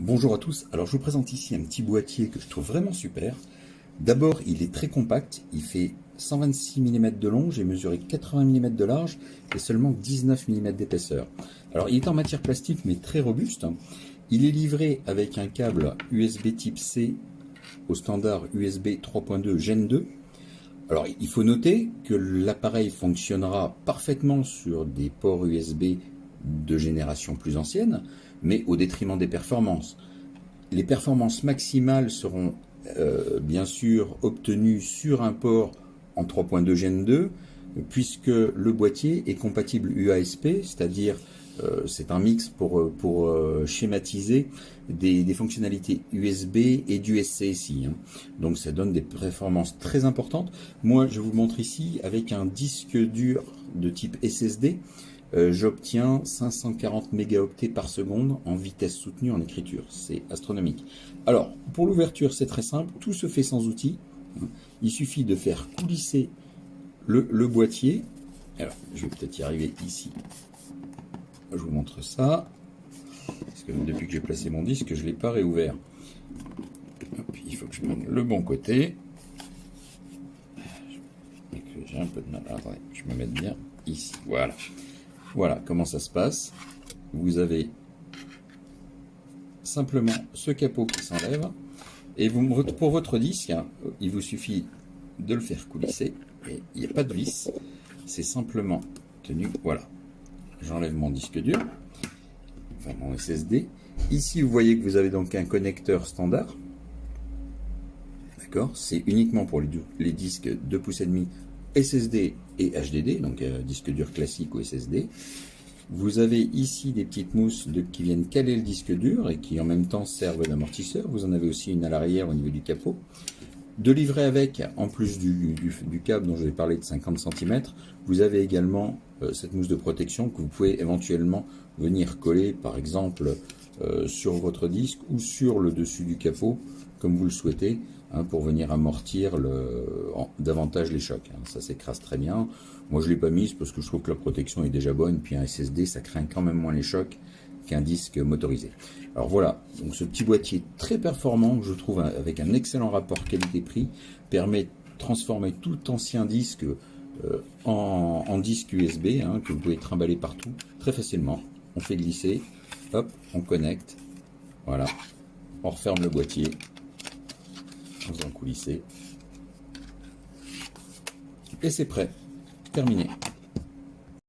Bonjour à tous, alors je vous présente ici un petit boîtier que je trouve vraiment super. D'abord, il est très compact, il fait 126 mm de long, j'ai mesuré 80 mm de large et seulement 19 mm d'épaisseur. Alors il est en matière plastique mais très robuste. Il est livré avec un câble USB type C au standard USB 3.2 Gen 2. Alors il faut noter que l'appareil fonctionnera parfaitement sur des ports USB de génération plus ancienne, mais au détriment des performances. Les performances maximales seront bien sûr obtenues sur un port en 3.2 Gen 2, puisque le boîtier est compatible UASP, c'est-à-dire c'est un mix pour schématiser des fonctionnalités USB et du SCSI. Donc ça donne des performances très importantes. Moi je vous montre ici avec un disque dur de type SSD. J'obtiens 540 mégaoctets par seconde en vitesse soutenue en écriture. C'est astronomique. Alors, pour l'ouverture, c'est très simple. Tout se fait sans outil. Il suffit de faire coulisser le boîtier. Alors, je vais peut-être y arriver ici. Je vous montre ça. Parce que depuis que j'ai placé mon disque, je ne l'ai pas réouvert. Hop, il faut que je prenne le bon côté. Et que j'ai un peu de mal. Attendez, je me mets bien ici. Voilà. Voilà comment ça se passe. Vous avez simplement ce capot qui s'enlève. Et pour votre disque, il vous suffit de le faire coulisser. Et il n'y a pas de vis. C'est simplement tenu. Voilà. J'enlève mon disque dur. Enfin mon SSD. Ici, vous voyez que vous avez donc un connecteur standard. D'accord. C'est uniquement pour les disques 2,5 pouces SSD et HDD, donc disque dur classique ou SSD. Vous avez ici des petites mousses qui viennent caler le disque dur et qui en même temps servent d'amortisseur. Vous en avez aussi une à l'arrière au niveau du capot. De livrer avec, en plus du câble dont je vais parler de 50 cm, vous avez également cette mousse de protection que vous pouvez éventuellement venir coller par exemple sur votre disque ou sur le dessus du capot comme vous le souhaitez, pour venir amortir davantage les chocs. Ça s'écrase très bien. Moi je ne l'ai pas mise parce que je trouve que la protection est déjà bonne, puis un SSD ça craint quand même moins les chocs qu'un disque motorisé. Alors voilà, donc ce petit boîtier très performant, je trouve avec un excellent rapport qualité-prix, permet de transformer tout ancien disque en disque USB, que vous pouvez trimballer partout très facilement. On fait glisser, hop, on connecte, voilà, on referme le boîtier, en faisant coulisser, et c'est prêt, terminé.